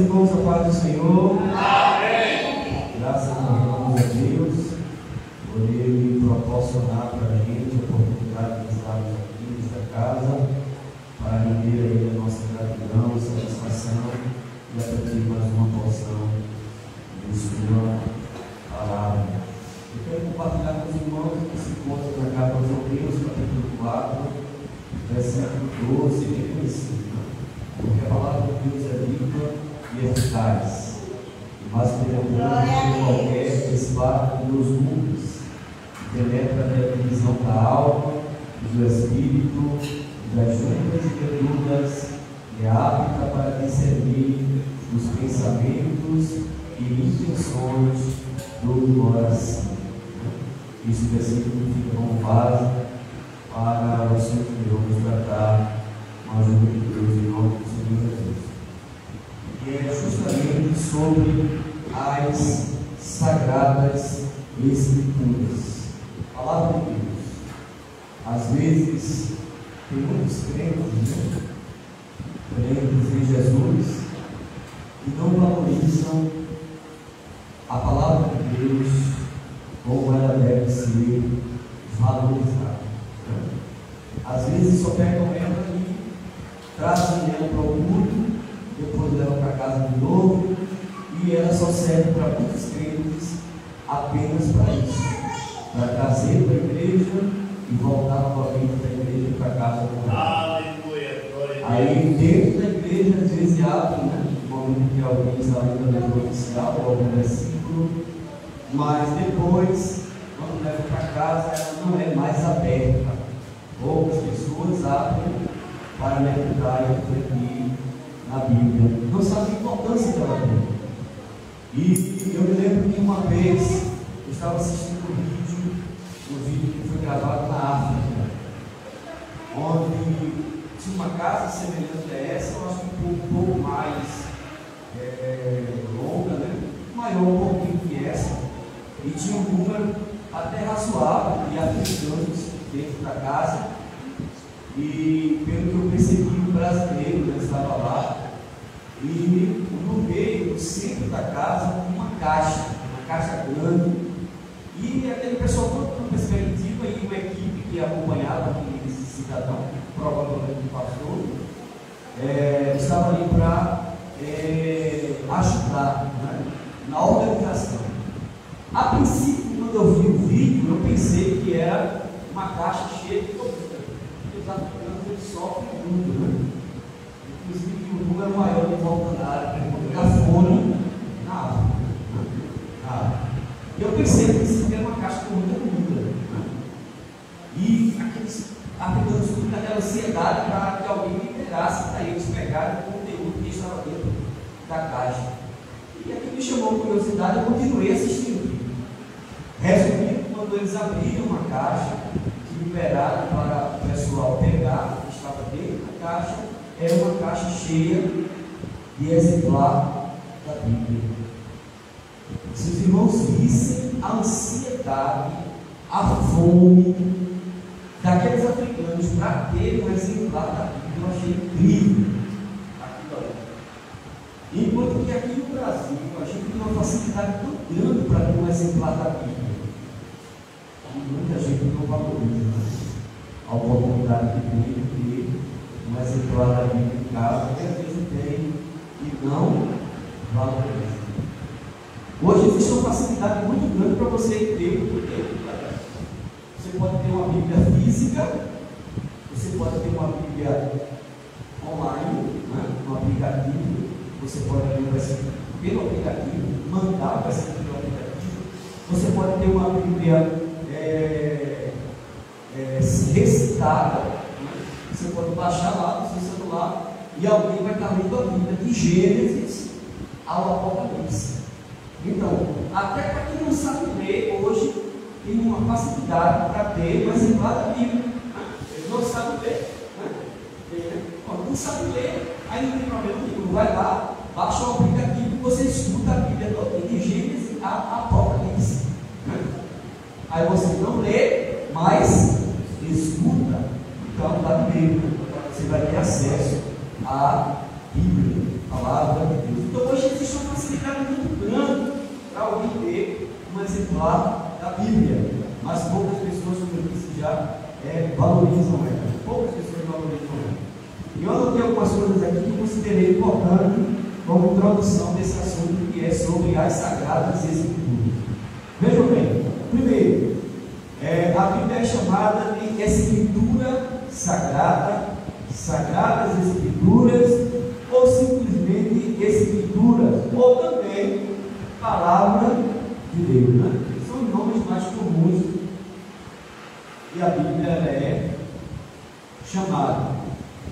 irmãos, a paz do Senhor. Amém. Graças a Deus por Ele proporcionar para a gente a oportunidade de estarmos aqui nesta casa para render a Ele a nossa gratidão, satisfação e apetir mais uma porção de Sua palavra. Eu quero compartilhar com os irmãos que se encontram na carta aos Hebreus, capítulo 4, versículo 12, bem conhecido. Porque a palavra de Deus é viva e eficaz, mais penetrante que qualquer espada de 2 gumes, que penetra até a divisão da alma, do espírito, das juntas e medulas, e é apta para discernir os pensamentos e intenções do coração. Esse versículo fica como base para o Senhor nos tratar com a ajuda de Deus em nome do Senhor Jesus. E é justamente sobre as sagradas escrituras. A palavra de Deus. Às vezes, tem muitos crentes, crentes em Jesus, que não valorizam a palavra de Deus como ela deve ser valorizada. Às vezes só pegam ela e trazem ela para o culto, depois levam para casa de novo, e ela só serve para muitos crentes apenas para isso, para trazer para a igreja e voltar novamente para a igreja e para casa do Senhor. Aleluia, glória a Deus. Aí dentro da igreja, às vezes abre, no momento que alguém está lendo a letra oficial ou algum versículo, mas depois, quando leva para casa, ela não é mais aberta. Poucas pessoas abrem para meditar e refletir na Bíblia. Não sabem a importância dela tem. E eu me lembro que uma vez eu estava assistindo um vídeo que foi gravado na África, onde tinha uma casa semelhante a essa, eu acho que um pouco mais longa, né? Maior um pouquinho que essa, e tinha um número até razoável de africanos dentro da casa, e pelo que eu percebi, o brasileiro estava lá, e no meio, no centro da casa, uma caixa grande, e aquele pessoal todo com perspectiva, e uma equipe que acompanhava esse cidadão, provavelmente o pastor, estava ali para ajudar, né, na organização. A princípio, quando eu vi o vídeo, eu pensei que era uma caixa cheia de comida. Os africanos eles sofrem muito, né? Inclusive o número maior de volta da área, da fome na África. E eu pensei que era uma caixa com muita comida. Né? E aqueles africanos ficam naquela ansiedade para que alguém liberasse para eles pegarem o conteúdo que estava dentro da caixa. E aquilo me chamou a curiosidade, eu continuei assistindo. Resumindo, quando eles abriram uma caixa, que liberaram para o pessoal pegar o que estava dentro da caixa, era uma caixa cheia de exemplar da Bíblia. Se os irmãos vissem a ansiedade, a fome daqueles africanos para ter um exemplar da Bíblia, eu achei incrível aquilo ali. Enquanto que aqui no Brasil a gente tem uma facilidade tão grande para ter um exemplar da Bíblia, e muita gente não valoriza a oportunidade que tem de ter um exemplar da Bíblia em casa, que às vezes tem e não valoriza. Hoje existe uma facilidade muito grande para você ter o tempo. Você pode ter uma Bíblia física, você pode ter uma Bíblia online, né, um aplicativo. Você pode ler o versículo pelo aplicativo, mandar o versículo pelo aplicativo. Você pode ter uma Bíblia recitada, né? Você pode baixar lá no seu celular e alguém vai estar lendo a Bíblia de Gênesis ao Apocalipse. Então, até para quem não sabe ler, hoje tem uma facilidade para ter um exemplar da Bíblia. Ele não sabe ler, né? Não sabe ler, aí não tem problema nenhum. Vai lá, baixa o aplicativo e você escuta a Bíblia toda, de Gênesis a Apocalipse. Aí você não lê, mas escuta. Então, está no meio. Você vai ter acesso a Bíblia, palavra de Deus. Então hoje existe uma facilidade muito grande para alguém ter um exemplar da Bíblia, mas poucas pessoas, como eu disse já, valorizam ela. Poucas pessoas valorizam ela. E eu anotei algumas coisas aqui que eu considerei importante como introdução desse assunto, que é sobre as Sagradas Escrituras. Vejam bem, primeiro, a Bíblia é chamada de Escritura Sagrada, Sagradas Escrituras, ou simplesmente Escrituras, ou também Palavra de Deus, né? São os nomes mais comuns e a Bíblia é chamada.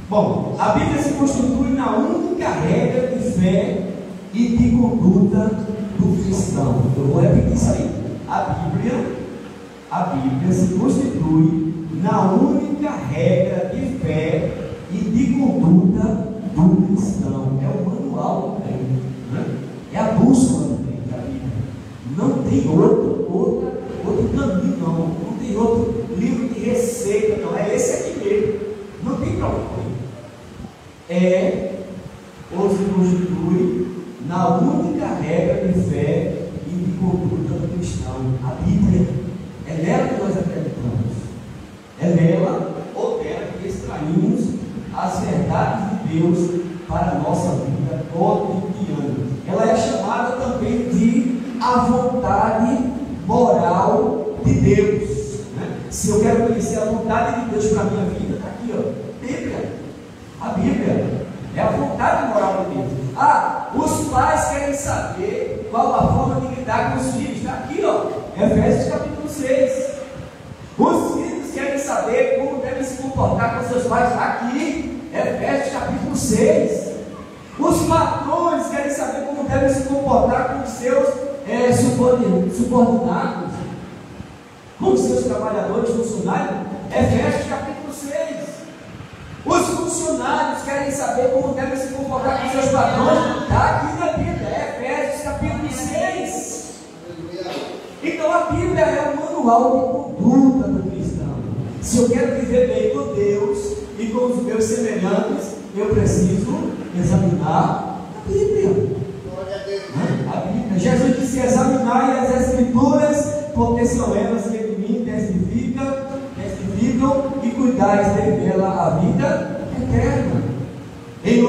Bom, a Bíblia se constitui na única regra de fé e de conduta do cristão. Eu vou repetir isso aí. A Bíblia se constitui na única regra de fé e de conduta do cristão. É o manual do crente, né? É a bússola do crente, a Bíblia. Não tem outro caminho, não tem outro livro de receita, não. É esse aqui mesmo. Não tem para onde correr. Ou se constitui na única regra de fé e de conduta do cristão. A Bíblia é nela que nós acreditamos. É nela ou dela que extraímos as verdades de Deus para a nossa vida cotidiana. Ela é chamada também de a vontade moral de Deus, né? Se eu quero conhecer a vontade de Deus para a minha vida, está aqui, ó. Bíblia. A Bíblia é a vontade moral de Deus. Os pais querem saber qual a forma de lidar com os filhos. Está aqui, ó. Efésios capítulo 6. Os filhos querem saber como devem se comportar com seus pais. Está aqui, Efésios capítulo 6. Os patrões querem saber como devem se comportar com os seus subordinados, com os seus trabalhadores, funcionários. Efésios capítulo 6. Os funcionários querem saber como devem se comportar com seus patrões. Está aqui na Bíblia, Efésios capítulo 6. Então a Bíblia é o manual de conduta do cristão. Se eu quero viver bem com Deus e com os meus semelhantes, eu preciso examinar a Bíblia. A Bíblia. Jesus disse: examinai as Escrituras, porque são elas que de mim testificam e cuidais dela a vida eterna. Em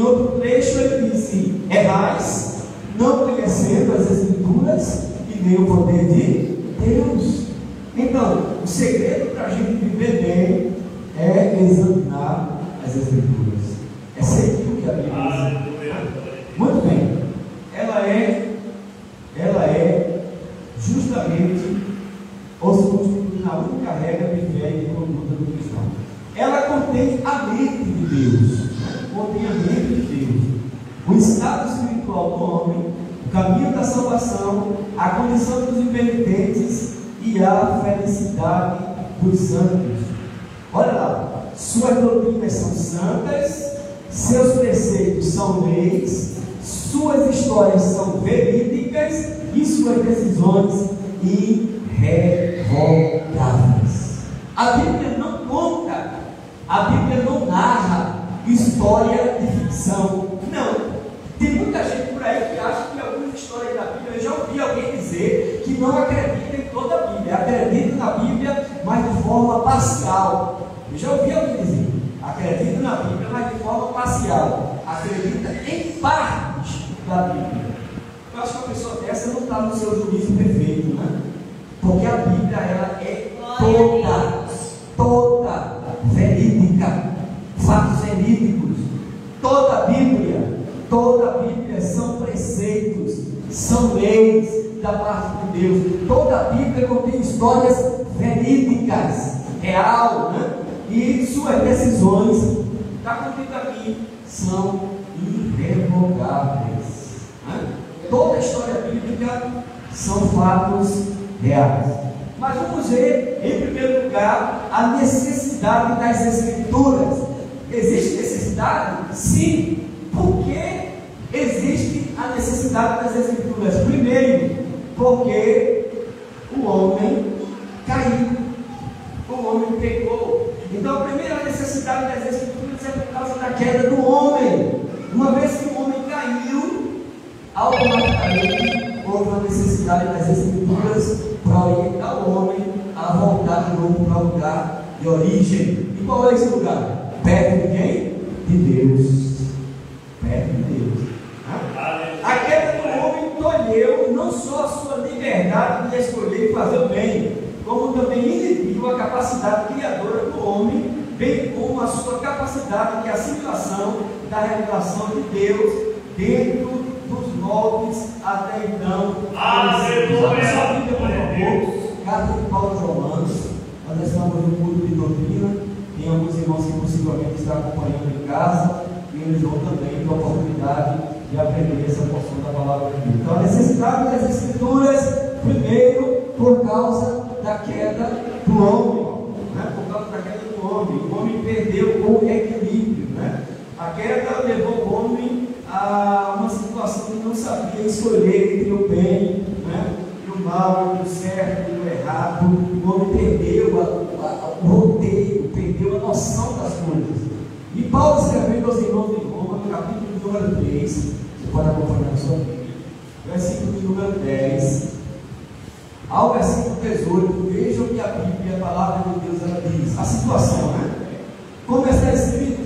outro trecho ele disse: errais, não conhecendo as Escrituras e nem o poder de Deus. Então, o segredo para a gente viver bem é examinar as Escrituras, é seguir o que a Bíblia diz. Muito bem, ela é justamente ou se constitui na única regra de fé e de conduta do cristão. Ela contém a mente de Deus, contém a mente de Deus, o estado espiritual do homem, o caminho da salvação, a condição dos impenitentes e a felicidade dos santos. Olha lá, suas doutrinas são santas, seus preceitos são leis, suas histórias são verídicas e suas decisões irrevogáveis. A Bíblia não conta, a Bíblia não narra história de ficção. Não. Tem muita gente por aí que acha que algumas histórias da Bíblia, eu já ouvi alguém dizer que não acredita em toda a Bíblia, acredita na Bíblia, mas de forma parcial. Eu já ouvi alguém dizer: acredita na Bíblia, mas de forma parcial, acredita em partes da Bíblia. Eu acho que uma pessoa dessa não está no seu juízo perfeito, né? Porque a Bíblia, ela é toda verídica, fatos verídicos. Toda a Bíblia são preceitos, são leis da parte de Deus. Toda a Bíblia contém histórias verídicas, real, né? E suas decisões, está contido aqui, são irrevogáveis, né? Toda a história bíblica são fatos reais. Mas vamos ver, em primeiro lugar, a necessidade das Escrituras. Existe necessidade? Sim. Por que existe a necessidade das Escrituras? Primeiro, porque o homem caiu, o homem pecou. Então a primeira necessidade das Escrituras é por causa da queda do homem. de origem. E qual é esse lugar? Perto de quem? De Deus. Perto de Deus. A queda do homem tolheu não só a sua liberdade de escolher e fazer o bem, como também inibiu a capacidade criadora do homem, bem como a sua capacidade de assimilação da revelação de Deus dentro dos moldes até então. Aleluia! Só Bíblia, por favor, carta de Paulo aos Romanos. Nós estamos no culto de doutrina. Tem alguns irmãos que possivelmente estão acompanhando em casa, e eles vão também ter a oportunidade de aprender essa porção da palavra de Deus. Então, a necessidade das Escrituras, primeiro, por causa da queda do homem, né? Por causa da queda do homem. O homem perdeu o equilíbrio, né? A queda levou o homem a uma situação que não sabia escolher entre o bem, né? E o mal, entre o certo e o errado. O homem perdeu o roteiro, perdeu a noção das coisas. E Paulo, escrevendo aos irmãos de Roma, no capítulo número 3, você pode acompanhar a sua Bíblia, versículo de número 10 ao versículo 18, vejam que a Bíblia, a palavra de Deus, ela diz a situação, né? Como está escrito,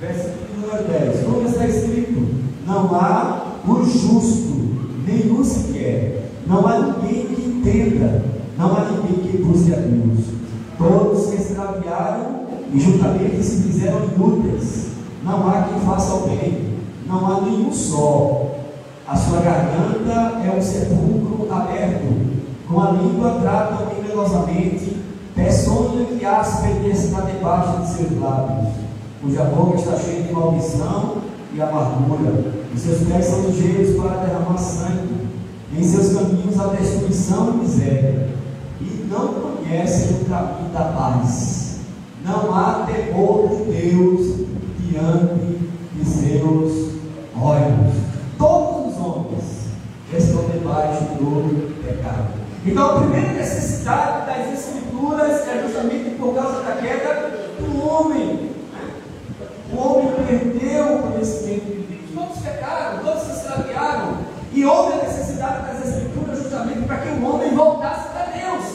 versículo número 10, como está escrito: não há o justo, nenhum sequer, não há ninguém que entenda, não há ninguém que busque a Deus. Todos se extraviaram e juntamente se fizeram inúteis. Não há quem faça o bem, não há nenhum só. A sua garganta é um sepulcro aberto, com a língua tratam enganosamente, peçonha que áspera está debaixo de seus lábios, cuja boca está cheia de maldição e amargura, e seus pés são ligeiros para derramar sangue, em seus caminhos há destruição e miséria, e não conhecem o caminho da paz. Não há temor de Deus diante de seus olhos. Todos os homens estão debaixo do pecado. Então, a primeira necessidade das Escrituras é justamente por causa da queda do homem. O homem perdeu o conhecimento de Deus. Todos pecaram, todos se extraviaram. E houve a necessidade das Escrituras justamente para que o homem voltasse para Deus.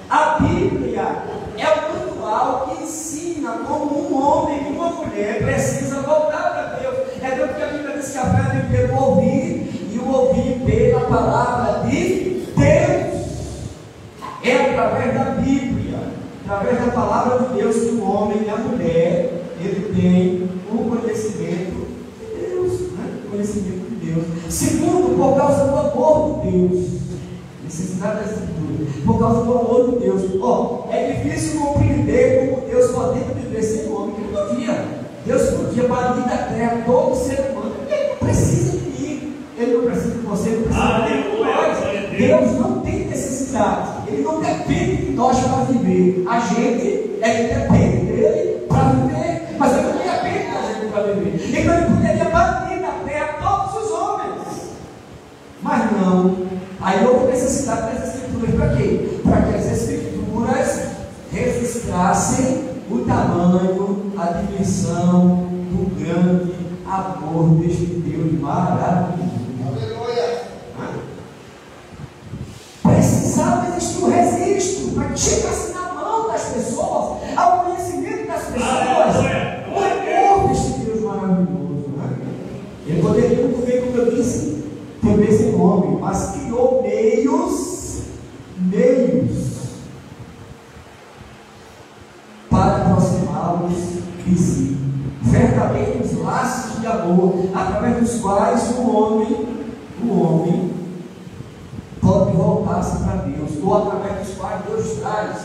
A Bíblia é o manual que ensina como um homem e uma mulher precisa voltar para Deus. É tanto que a Bíblia diz que a fé vem pelo ouvir, e o ouvir pela palavra de Deus. É através da Bíblia, através da palavra de Deus, que o homem e a mulher ele tem o conhecimento de Deus, né? O conhecimento de Deus. Segundo, por causa do amor de Deus. Necessidade da Escritura, por causa do amor de Deus. É difícil compreender como Deus poderia viver sem o homem, que não havia. Deus podia banir da terra todo ser humano. Ele não precisa de mim, ele não precisa de você, ele não precisa de nós. Deus não tem necessidade, ele não depende de nós para viver. A gente é que depende dele para viver, mas ele não depende da gente para viver. Então ele poderia banir da terra todos os homens, mas não. Aí houve necessidade das Escrituras para quê? Para que as Escrituras registrassem o tamanho, a dimensão do grande amor deste Deus maravilhoso. Aleluia! Precisava existir um registro para que chegasse na mão das pessoas, ao conhecimento das pessoas, o amor deste Deus maravilhoso. Ele poderia muito bem, como eu disse, ter esse nome, mas criou meios para aproximá-los de si, verdadeiros laços de amor, através dos quais o homem pode voltar-se para Deus, ou através dos quais Deus traz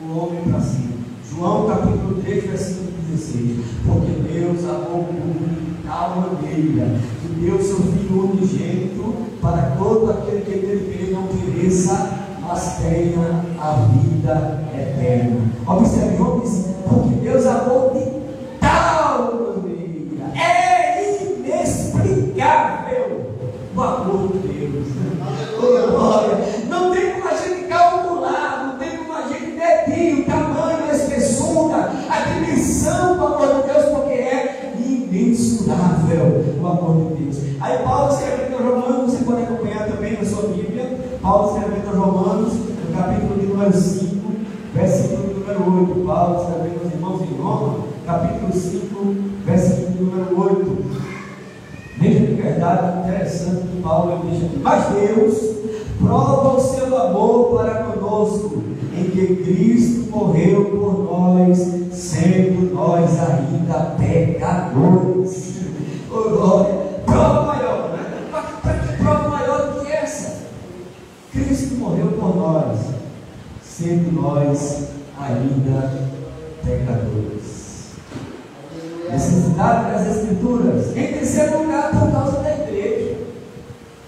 o homem para si. João capítulo 3, versículo 16: porque Deus amou o mundo de tal maneira que deu seu Filho unigênito, para que todo aquele que nele crê não pereça, mas tenha a vida eterna. Observe, João diz: porque Deus amou de tal maneira. É inexplicável o amor de Deus. Não tem como a gente calcular, não tem como a gente medir o tamanho, a espessura, a dimensão do amor de Deus, porque é imensurável o amor de Deus. Aí Paulo escrevendo aos Romanos, você pode acompanhar também na sua Bíblia, Paulo escrevendo aos Romanos, no capítulo de número 5, versículo de número Paulo escrevendo aos irmãos em Roma, capítulo 5, versículo número 8. Veja que verdade interessante que Paulo deixa aqui. Mas Deus prova o seu amor para conosco, em que Cristo morreu por nós, sendo nós ainda pecadores. Oh, glória! Prova maior, né? Para que prova maior do que essa? Cristo morreu por nós, sendo nós ainda pecadores. Necessidade das Escrituras. Em terceiro lugar, por causa da igreja.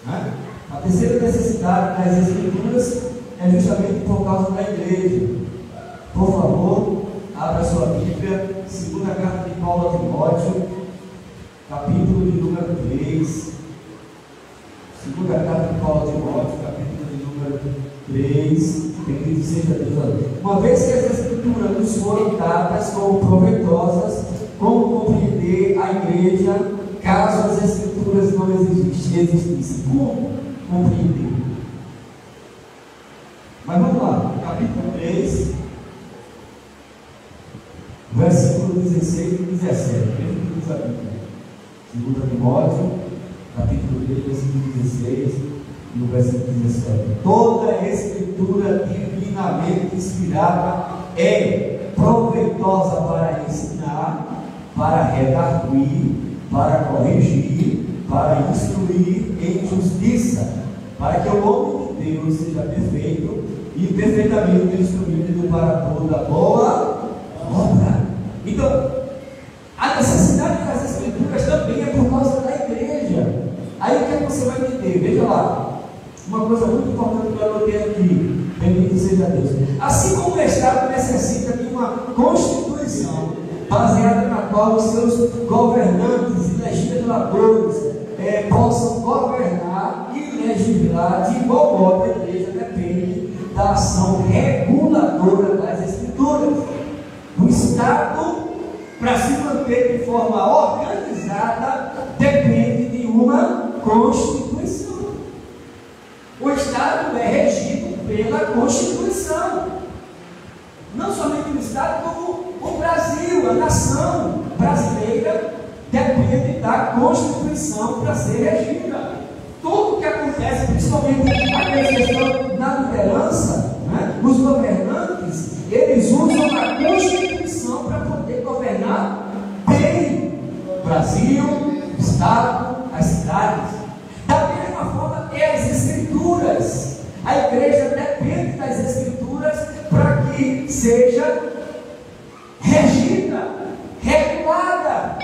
A terceira necessidade das Escrituras é justamente por causa da igreja. Por favor, abra sua Bíblia, segunda carta de Paulo a Timóteo, capítulo de número 3. Segunda carta de Paulo a Timóteo, capítulo de número 3. Bendito seja Deus. Uma vez que as Escrituras nos foram dadas como proveitosas, como compreender a igreja caso as Escrituras não existissem? Como compreender? Mas vamos lá, capítulo 3, versículo 16 e 17. Veja o que diz a Bíblia. 2 Timóteo, capítulo 3, versículo 16 e o versículo 17. Toda a Escritura divinamente inspirada é proveitosa para ensinar, para redarguir, para corrigir, para instruir em justiça, para que o homem de Deus seja perfeito e perfeitamente instruído para toda boa obra. Então, a necessidade das Escrituras também é por causa da igreja. Aí o que você vai entender? Veja lá, uma coisa muito importante que eu anotei aqui. Bendito seja Deus. Assim como o Estado necessita de uma Constituição baseada na qual os seus governantes e legisladores possam governar e legislar de igual modo, a igreja depende da ação reguladora das Escrituras. O Estado, para se manter de forma organizada, depende de uma Constituição. O Estado é regido pela Constituição. Não somente o Estado, como o Brasil, a nação brasileira, depende da Constituição para ser regida. Tudo que acontece, principalmente a questão da liderança, né? Os governantes, eles usam a Constituição para poder governar bem o Brasil, o Estado, as cidades. Da mesma forma que as Escrituras, a igreja depende das Escrituras para que seja regida, regulada.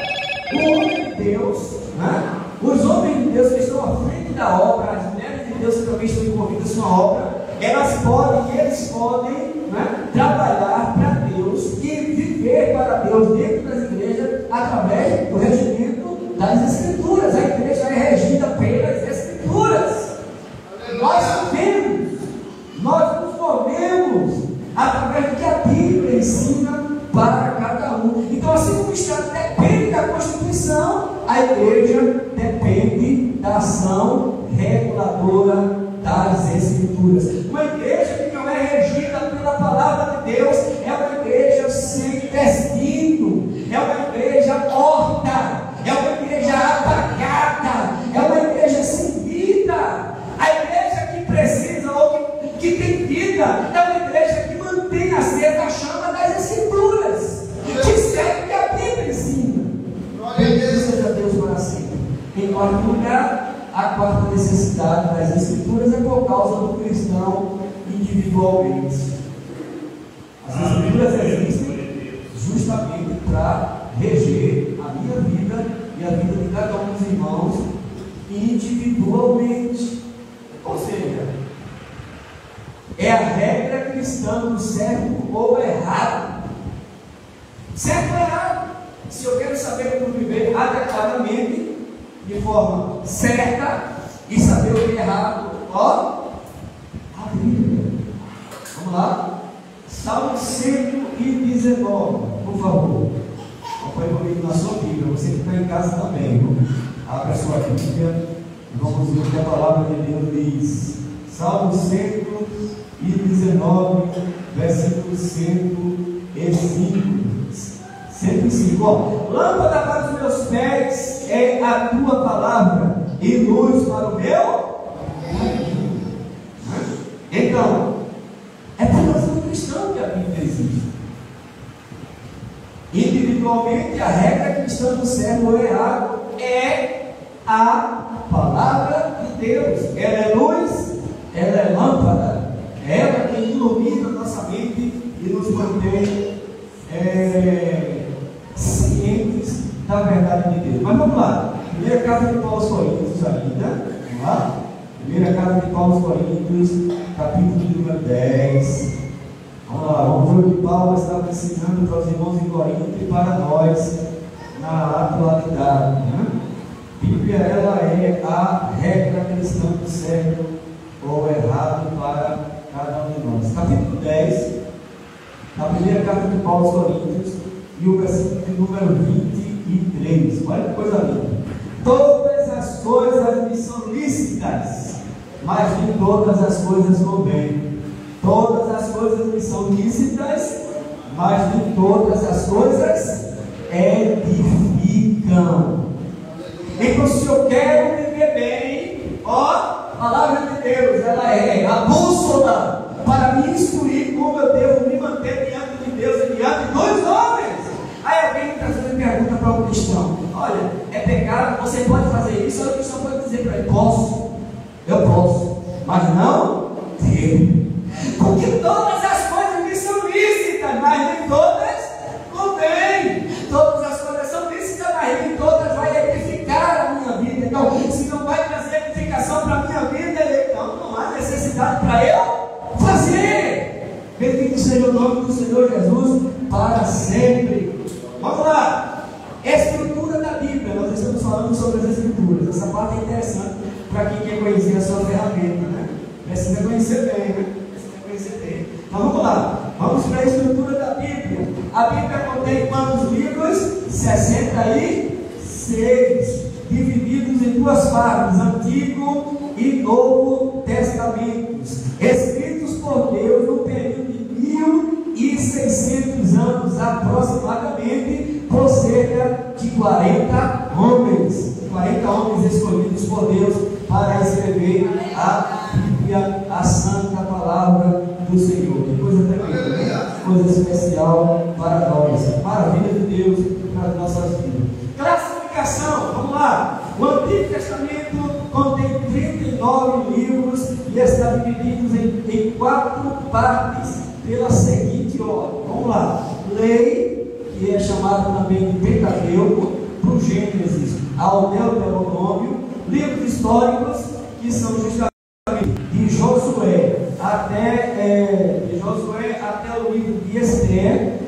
O homem de Deus, né? Os homens de Deus que estão à frente da obra, as mulheres de Deus que também estão envolvidas na obra, eles podem, né, trabalhar para Deus e viver para Deus dentro das igrejas através do regimento das Escrituras. A igreja é regida pelas Escrituras. Nós vivemos, nós nos movemos através do que a Bíblia ensina para cada um. Então, assim como o Estado depende da Constituição, a igreja depende da ação reguladora das Escrituras. Uma igreja que não é regida pela palavra de Deus é uma igreja sem destino, é uma igreja morta, é uma igreja apagada, é uma igreja sem vida. A igreja que precisa ou que tem vida é uma igreja que mantém acesa a chama das Escrituras, que segue o que a Bíblia ensina. Bendito seja Deus para sempre. Em quarto lugar, a quarta necessidade das Escrituras é por causa do cristão individualmente. As Escrituras existem justamente para reger a minha vida e a vida de cada um dos irmãos individualmente. Ou seja, é a regra cristã do certo ou errado. Certo ou errado? Se eu quero saber como viver adequadamente, de forma certa, e saber o que é errado, ó, a Bíblia. Vamos lá? Salmo 119, por favor. Acompanhe comigo na sua Bíblia. Você que está em casa também, viu? Abra a sua Bíblia e vamos ver o que a palavra de Deus diz. Salmo 119, versículo 119. 105. Ó, lâmpada para os meus pés é a tua palavra e luz para o meu caminho. Então, é para nós um cristão que a Bíblia existe. Individualmente, a regra cristã do certo ou errado é a palavra de Deus. Ela é luz, ela é lâmpada, é ela que ilumina a nossa mente e nos mantém cientes da verdade de Deus. Mas vamos lá, primeira carta de Paulo aos Coríntios ainda, vamos lá? Primeira carta de Paulo aos Coríntios, capítulo número 10. Vamos lá, vamos ver o que Paulo estava ensinando para os irmãos em Corinto e para nós na atualidade, né? Bíblia, ela é a regra cristã do certo ou errado para cada um de nós. Capítulo 10, a primeira carta de Paulo aos Coríntios, e o versículo número 23. Olha que coisa linda. Todas as coisas me são lícitas, mas nem todas as coisas convêm. Todas as coisas me são lícitas, mas nem todas as coisas edificam. Então, se eu quero viver bem, ó, a palavra de Deus, ela é a bússola para me instruir como eu devo me manter diante de Deus e diante dos homens. Aí alguém muitas vezes pergunta para um cristão: olha, é pecado, você pode fazer isso? Aí o cristão pode dizer para ele: posso, eu posso, mas não devo. Porque todas as coisas me são lícitas, mas nem todas convêm. Todas as coisas são lícitas, mas nem todas vai edificar a minha vida. Então, se não vai trazer edificação para a minha vida, então não há necessidade para eu fazer. Bendito seja o nome do Senhor Jesus para sempre. Vamos lá. Estrutura da Bíblia. Nós estamos falando sobre as escrituras. Essa parte é interessante para quem quer conhecer a sua ferramenta, né? Precisa conhecer bem, né? Então vamos lá, vamos para a estrutura da Bíblia. A Bíblia contém quantos livros? 66, divididos em duas partes: Antigo e Novo Testamentos, escritos por Deus no período de 1600 anos aproximadamente, por cerca de 40 homens escolhidos por Deus para escrever a Bíblia, a santa palavra do Senhor. Que coisa tremenda, coisa especial para nós, maravilha de Deus para as nossas vidas. Classificação, vamos lá. O Antigo Testamento contém 39 livros e está dividido em 4 partes pela seguinte ordem. Vamos lá: Lei, que é chamada também de Pentateuco, para o Gênesis ao Deuteronômio. Livros históricos, que são justamente de Josué até o livro de Esther.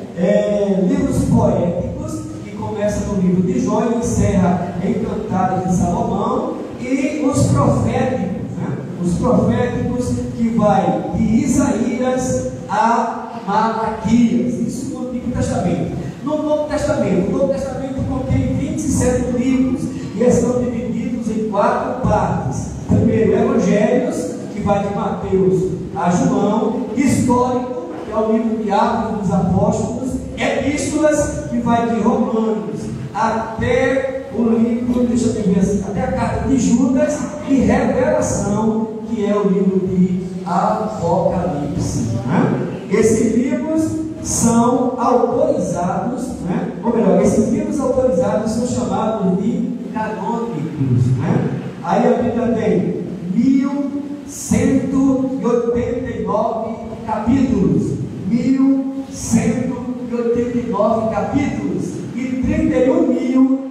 Livros poéticos, que começam no livro de Jó e encerra em Cantares de Salomão. E os proféticos, né? Os proféticos, que vai de Isaías a Malaquias. Isso no Antigo Testamento. No Novo Testamento, o Novo Testamento contém 27 livros e estão divididos em 4 partes. Primeiro, Evangelhos, que vai de Mateus a João. Histórico, que é o livro de Atos dos Apóstolos. Epístolas, que vai de Romanos até o livro, deixa eu ver assim, até a carta de Judas. E Revelação, que é o livro de Apocalipse, né? Esses livros são autorizados, né? Ou melhor, esses livros autorizados são chamados de canônicos, né? Aí a Bíblia tem 1189 capítulos, 1189 capítulos e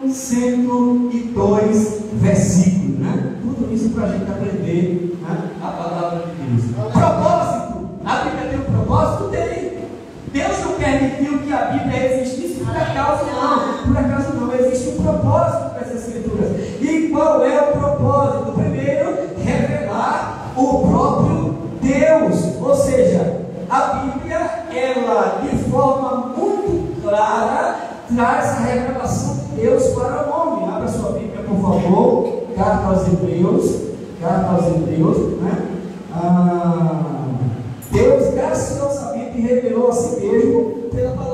31.102 versículos, né? Tudo isso para a gente aprender, né, a palavra de Deus. Propósito: a Bíblia tem um propósito? Tem. Deus não permitiu que a Bíblia existisse por acaso não, existe um propósito para essas escrituras. E qual é o propósito? Primeiro, revelar o próprio Deus. Ou seja, a Bíblia, ela de forma muito clara traz a revelação de Deus para o homem. Abra sua Bíblia, por favor. Carta aos Hebreus, né? Deus graciosamente revelou a si mesmo pela palavra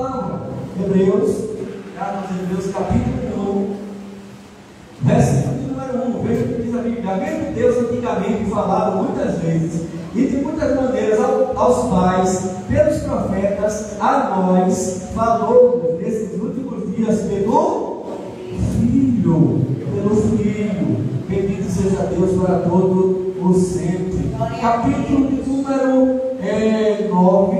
antigamente falado muitas vezes e de muitas maneiras aos pais, pelos profetas, a nós, falou nesses últimos dias pelo Filho, bendito seja Deus para todo o sempre. Capítulo de número 9,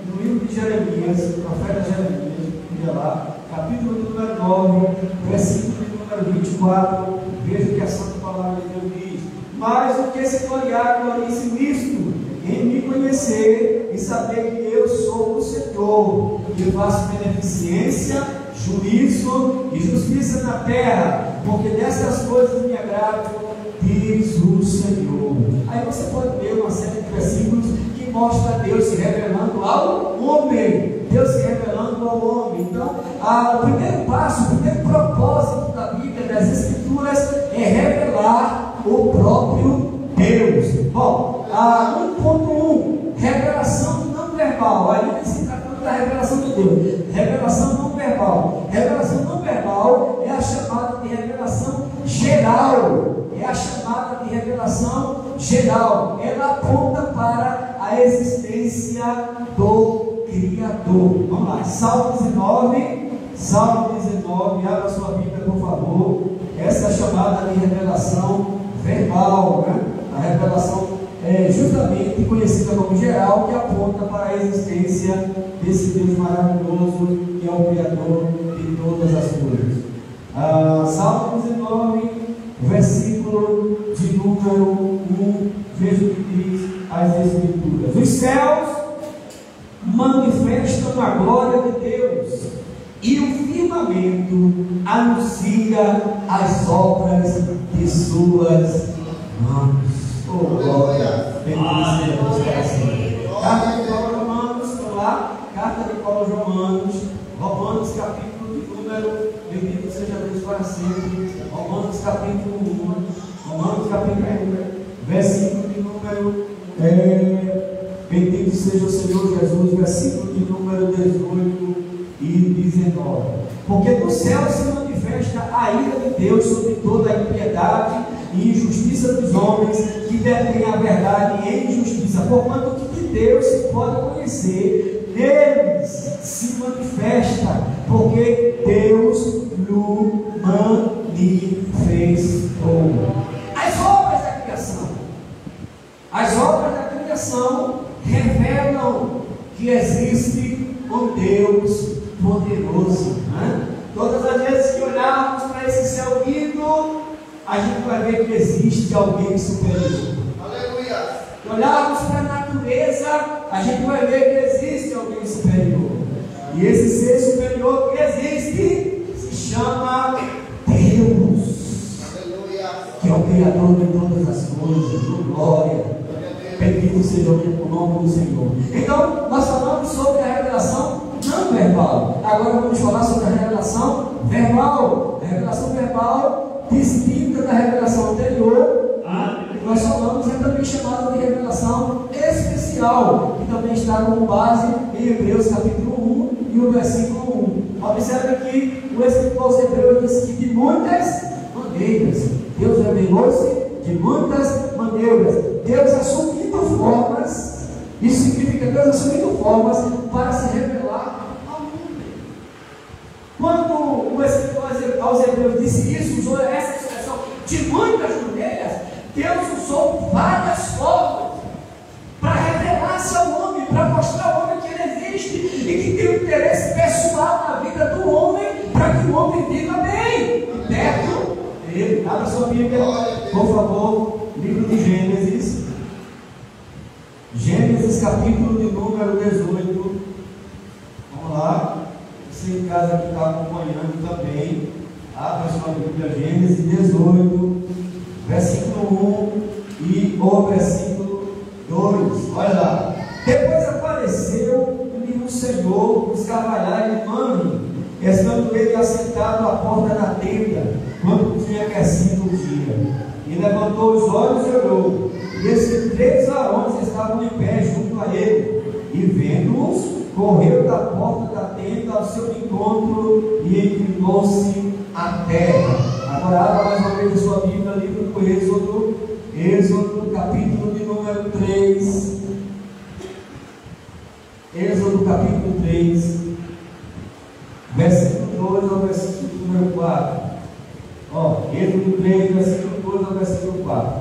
no livro de Jeremias, profeta Jeremias, olha lá, capítulo de número 9, versículo de número 24, veja que a Santa Palavra de Deus diz: mas o que se gloriar, glorie-se nisto, em me conhecer e saber que eu sou o Senhor, que faço beneficência, juízo e justiça na terra, porque dessas coisas me agrado, diz o Senhor. Aí você pode ver uma série de versículos que mostra Deus se revelando ao homem, Deus se revelando ao homem. Então, o primeiro passo, o primeiro propósito da Bíblia, das Escrituras, é revelar o próprio Deus. Bom, 1.1, revelação não verbal. Aí se tratando da revelação de Deus, revelação não verbal. Revelação não verbal é a chamada de revelação geral. É a chamada de revelação geral. Ela aponta para a existência do Criador. Vamos lá, Salmo 19, abra sua Bíblia, por favor. Essa é a chamada de revelação verbal, né? A revelação é justamente conhecida como geral, que aponta para a existência desse Deus maravilhoso, que é o Criador de todas as coisas. Salmo 19, versículo de número 1, veja o que diz as Escrituras: os céus manifestam a glória de Deus, e o firmamento anuncia as obras de suas mãos. Oh, glória! Bendito seja Deus para sempre. Carta de Paulo aos Romanos, vamos lá. Carta de Paulo aos Romanos, Romanos capítulo de número, bendito seja Deus para sempre. Romanos capítulo 1, Romanos capítulo 1, versículo de número, bendito seja o Senhor Jesus, versículo de número 18 e 19. Porque no céu se manifesta a ira de Deus sobre toda a impiedade e injustiça dos homens que detêm a verdade em injustiça, porquanto o que de Deus se pode conhecer, neles se manifesta, porque Deus lhe manifestou. As obras da criação revelam que existe um Deus poderoso, né? Todas as vezes que olharmos para esse céu lindo, a gente vai ver que existe alguém superior. Aleluia! Se olharmos para a natureza, a gente vai ver que existe alguém superior. E esse ser superior que existe se chama Deus. Aleluia! Que é o Criador de todas as coisas. Glória! Bendito seja o nome do Senhor. Então, nós falamos sobre a revelação não verbal. Agora vamos falar sobre a revelação verbal. A revelação verbal, distinta da revelação anterior, que nós falamos, é também chamada de revelação especial, que também está como base em Hebreus capítulo 1 e o versículo 1. Observe que o escritor aos Hebreus diz que de muitas maneiras Deus revelou-se de muitas maneiras. Deus assumindo formas, isso significa Deus assumindo formas para se revelar ao homem. Quando o escritor aos Hebreus disse isso, usou essa expressão de muitas maneiras, Deus usou várias formas para revelar-se ao homem, para mostrar ao homem que ele existe e que tem um interesse pessoal na vida do homem, para que o homem viva bem, perto dele. Abra sua Bíblia, por favor, livro de Gênesis. Gênesis capítulo de número 18. Vamos lá. Você em casa que está acompanhando também, abra sua Bíblia, Gênesis 18, versículo 1 e o versículo 2. Olha lá. Depois apareceu-lhe o Senhor nos carvalhais de Mamre, estando ele assentado à porta da tenda, quando tinha aquecido o dia. E levantou os olhos e olhou, e esses 3 varões estavam em pé junto a ele, e vendo-os, correu da porta da tenda ao seu encontro e inclinou-se à terra. Agora abra mais uma vez a sua Bíblia, livro do Êxodo 3, Êxodo capítulo 3, versículo 2 ao versículo número 4. Êxodo 3, versículo 2 ao versículo 4.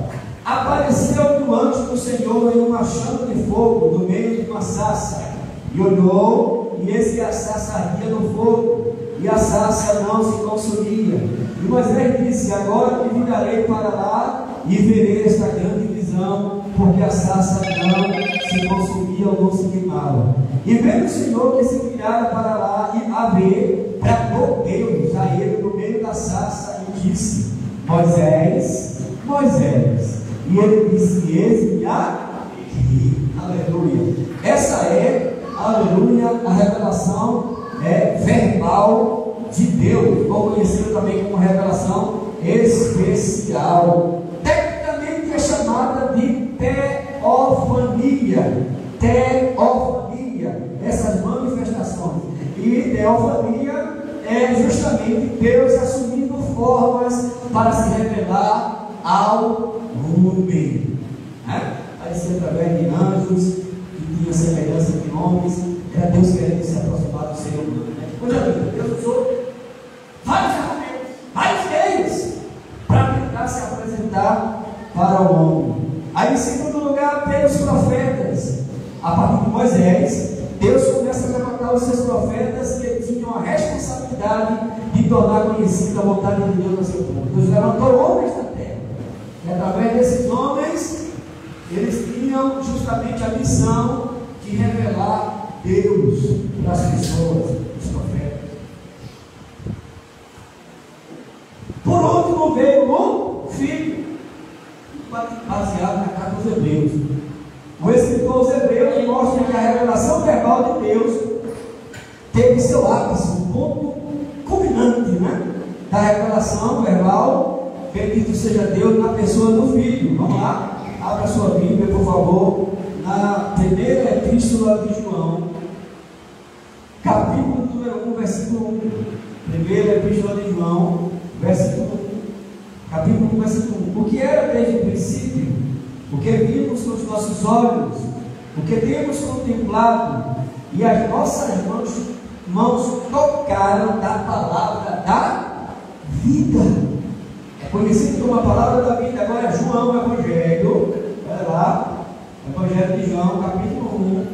Apareceu-lhe o anjo do Senhor em uma chama de fogo no meio de uma sarça, e olhou, e eis que a sarça ardia no fogo, e a sarça não se consumia. E Moisés disse: agora me virarei para lá e verei esta grande visão, porque a sarça não se consumia ou não se queimava. E vendo o Senhor que se virara para lá e a ver, bradou Deus a ele no meio da sarça e disse: Moisés, Moisés. E ele disse: eis-me aqui. Aleluia. Essa é, aleluia, a revelação verbal de Deus, ou conhecida também como revelação especial. Tecnicamente é chamada de teofania. Teofania, essas manifestações. E teofania é justamente Deus assumindo formas para se revelar ao homem. Parecia através de anjos que tinham semelhança de homens. Era Deus querendo se aproximar do ser humano. Pois é, Deus usou vários argumentos, vários meios para tentar se apresentar para o homem. Aí, em segundo lugar, pelos profetas. A partir de Moisés, Deus começa a levantar os seus profetas que tinham a responsabilidade de tornar conhecida a vontade de Deus no seu povo. Deus levantou homens da terra, e através desses homens, eles tinham justamente a missão de revelar Deus para as pessoas, os profetas. Por último veio o Filho, baseado na carta dos Hebreus. O escritor aos Hebreus mostra que a revelação verbal de Deus teve seu ápice, um ponto culminante, da revelação verbal, bendito seja Deus, na pessoa do Filho. Vamos lá, abra sua Bíblia, por favor, na primeira epístola de João, capítulo número 1, versículo 1. Primeira epístola de João, versículo 1. Capítulo 1, versículo 1. O que era desde o princípio, o que vimos com os nossos olhos, o que temos contemplado, e as nossas mãos tocaram da palavra da vida. É conhecido como a palavra da vida. Agora João, Evangelho, olha lá, Evangelho de João, capítulo 1,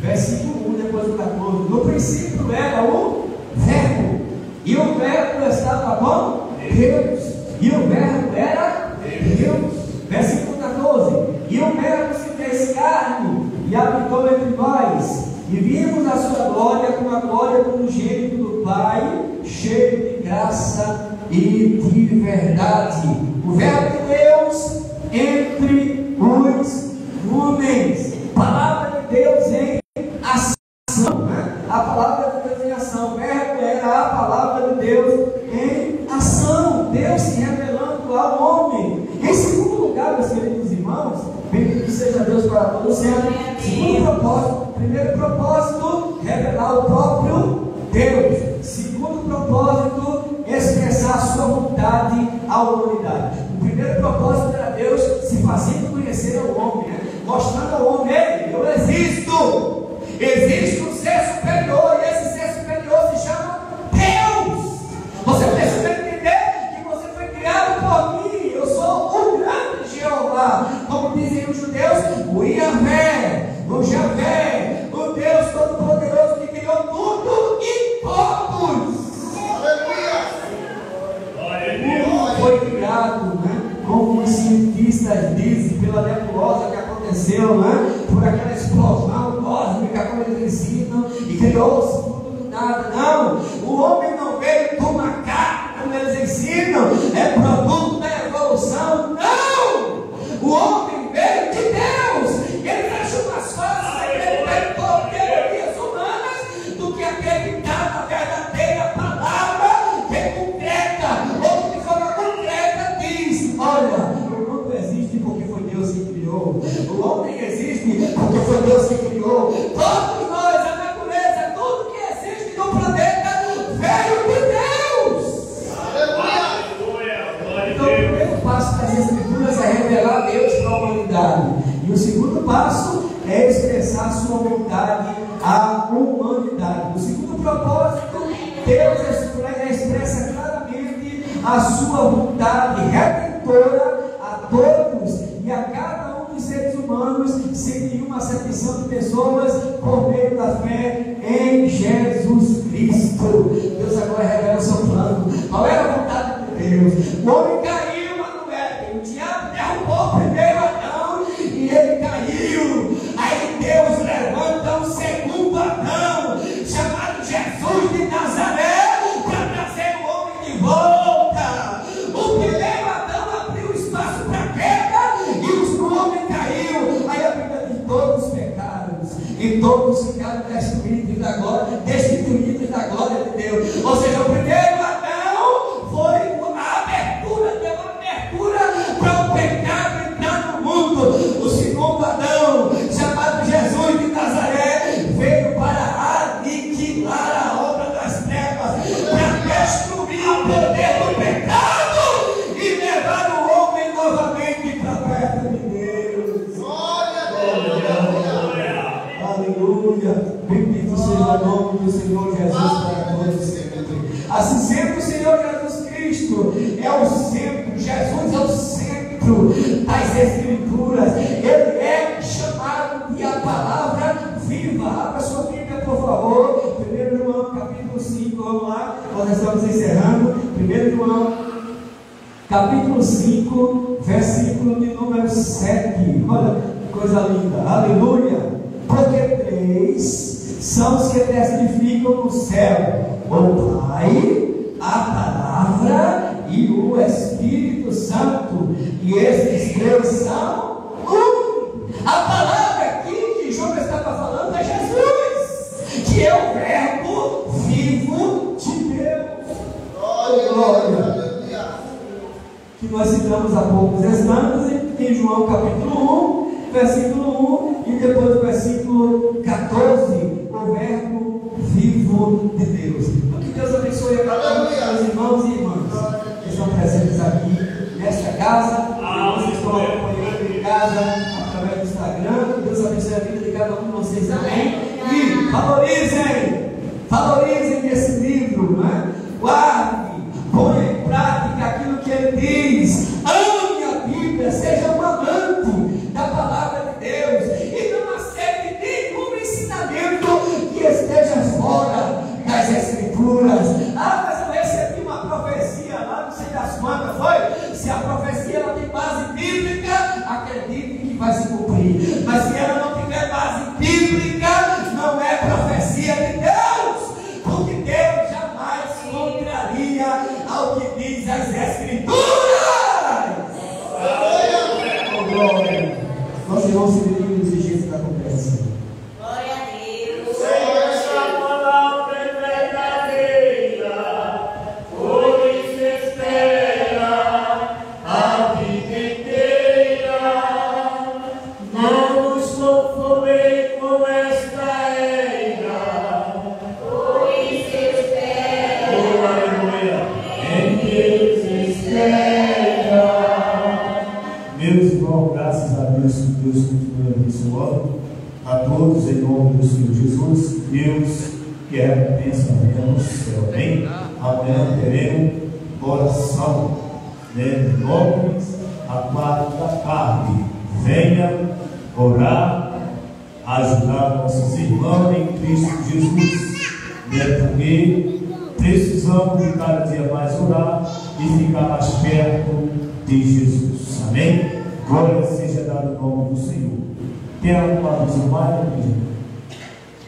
versículo 1, depois do 14. No princípio era o Verbo, e o Verbo estava com Deus, e o Verbo era Deus. Versículo 14. E o Verbo se fez carne e habitou entre nós, e vimos a sua glória como a glória do unigênito do Pai, cheio de graça e de verdade. O Verbo de Deus entre os homens. Palavra de Deus em ação. A palavra de Deus em ação. O Verbo era a palavra de Deus em ação. Deus se revelando ao homem. Em segundo lugar, meus queridos irmãos, bendito seja Deus para todos sempre. Segundo propósito, primeiro propósito, revelar o próprio Deus. Segundo propósito, expressar a sua vontade à humanidade. O primeiro propósito era Deus se fazendo conhecer ao homem, mostrando ao homem: ei, eu existo. Existe um ser superior, e esse ser superior se chama Deus. Você precisa entender que você foi criado por mim. Eu sou o grande Jeová, como dizem os judeus, o Yahvé, o Javé, o Deus Todo-Poderoso que criou tudo e todos. Aleluia! Foi criado, como os cientistas dizem, pela nebulosa que aconteceu, por aquela explosão cósmica, como eles ensinam, e criou-se tudo do nada. Não, o homem não veio do macaco, como eles ensinam, é produto da evolução. Não! O homem veio de Deus. Ele achou mais fácil por teorias humanas do que acreditar na verdadeira palavra que é concreta, ou que de forma concreta diz: olha, o mundo existe porque foi Deus que criou. O homem existe porque foi Deus que criou. Todos nós, a natureza, tudo que existe no planeta veio de Deus. Aleluia! Então o primeiro passo das Escrituras é revelar Deus para a humanidade. E E o segundo passo é expressar sua vontade à humanidade. O segundo propósito, Deus expressa claramente a sua vontade redentora a todos e a cada um dos seres humanos, sem nenhuma acepção de pessoas, por meio da fé em Jesus Cristo. Deus agora revela o seu plano. Qual era a vontade de Deus? O homem caiu, mas não era. O diabo derrubou primeiro Adão e ele caiu. Aí Deus levanta um segundo Adão, chamado Jesus de Nazaré, para trazer o homem de volta. O primeiro Adão abriu espaço para a queda e o homem caiu. Aí a Bíblia diz: todos pecaram e todos ficaram destituídos da glória de Deus. Ou seja, o primeiro Adão foi a abertura, deu uma abertura para o pecado entrar no mundo. O segundo Adão, chamado Jesus de Nazaré, veio para aniquilar a obra das trevas, para destruir o poder do pecado e levar o homem novamente para perto de Deus. Aleluia! Bendito seja o nome do Senhor Jesus para todos sempre. Assim sendo, o Senhor Jesus Cristo é o centro, Jesus é o centro das Escrituras. Ele é chamado de a palavra viva. Abra sua Bíblia, por favor. 1 João capítulo 5, vamos lá, nós estamos encerrando. 1 João capítulo 5, versículo de número 7. Olha que coisa linda, aleluia. Porque três são os que testificam no céu: o Pai, a Palavra e o Espírito Santo. E esses três são um. A palavra aqui que João estava falando é Jesus, que é o verbo vivo de Deus. Glória. Que nós citamos há poucos instantes em João capítulo 1, versículo 1 e depois o versículo 14, o verbo vivo de Deus. Então que Deus abençoe a cada um dos meus irmãos e irmãs que estão presentes aqui nesta casa, que estão acompanhando em casa através do Instagram. Que Deus abençoe a vida de cada um de vocês também. E valorizem esse livro, não é? Guarde, ponha em prática aquilo que ele diz. Ame a Bíblia, seja um amante da palavra de Deus e não aceite nenhum ensinamento que esteja fora das Escrituras. Ah, mas eu recebi uma profecia lá, não sei das quantas foi. Se a profecia ela tem base bíblica, acredite que vai se cumprir. Mas se ela não tiver base bíblica, não é profecia de Deus, porque Deus jamais contraria ao que diz as Escrituras. Nós irmãos se dirigimos e Jesus está acontecendo. Glória a Deus. Essa palavra é verdadeira, por isso espera a vida inteira. Não nos conformei com esta era, por isso espera. Oh, aleluia. Em Deus espera. Meus irmãos, graças a Deus, que Deus continue abençoando a todos em nome do Senhor Jesus. Deus que é recompensa no céu. Amém? Amanhã teremos oração, né? Nobres a 4 da tarde. Venha orar, ajudar nossos irmãos em Cristo Jesus, né? Porque precisamos de cada dia mais orar e ficar mais perto de Jesus. Amém? Glória seja dada no nome do Senhor. Tem alguma coisa mais?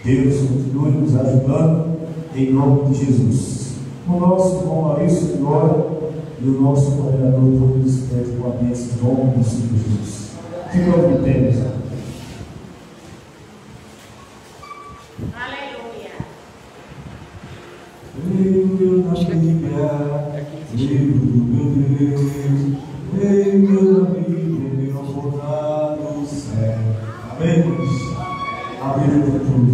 Deus continue nos ajudando em nome de Jesus. O nosso irmão Maurício Glória e o nosso coordenador todo despede com a bênção em nome do Senhor Jesus. Fica ao tempo. Aleluia. Leio na Bíblia, livro do meu Deus, leio na Bíblia, meu amor do céu. Amém? A Bíblia é tudo.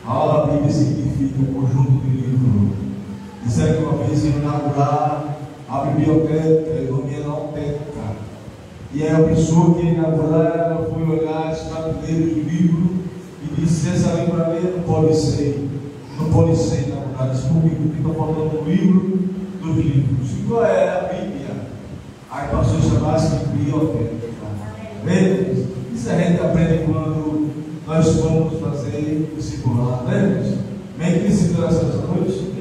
A aula Bíblia significa conjunto de livros. Disseram que uma vez iam inaugurar a biblioteca e não ia não pecar. E aí a pessoa que ia inaugurar, ela foi olhar as prateleiras do livro e disse: essa livraria não pode ser inaugurada. Isso comigo, que está falando do livro dos livros. E qual é a Bíblia? Aí passou a chamar-se de biblioteca. Isso a gente aprende quando nós vamos fazer discipulado, né? Bem que ensinou essa noite.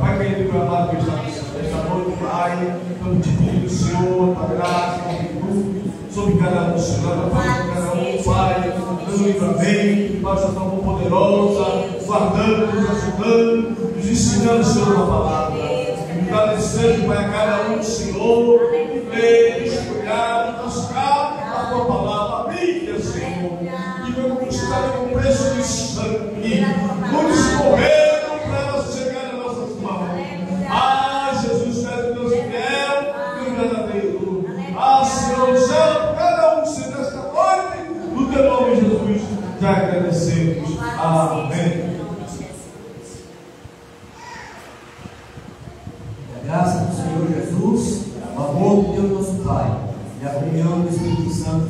Pai querido, meu amado, que está esta noite, Pai, estamos te pedindo, Senhor, a graça, sobre cada um, Senhor, sobre cada um, Pai, dando livramento, Pai, essa tão poderosa, guardando, nos ajudando, nos ensinando, Senhor, a palavra. Agradecendo, Pai, a cada um, Senhor, eles cuidaram, buscaram a tua palavra, a Bíblia, Senhor, que foi conquistada com o preço de sangue, muitos morreram para elas chegarem às nossas mãos. Ah, Jesus, Filho de Deus fiel e verdadeiro. Ah, Senhor, céu, cada um, Senhor, nesta noite, no teu nome, Jesus, te agradecemos. Amém. A graça do Senhor Jesus, o amor de Deus nosso Pai e a comunhão do Espírito Santo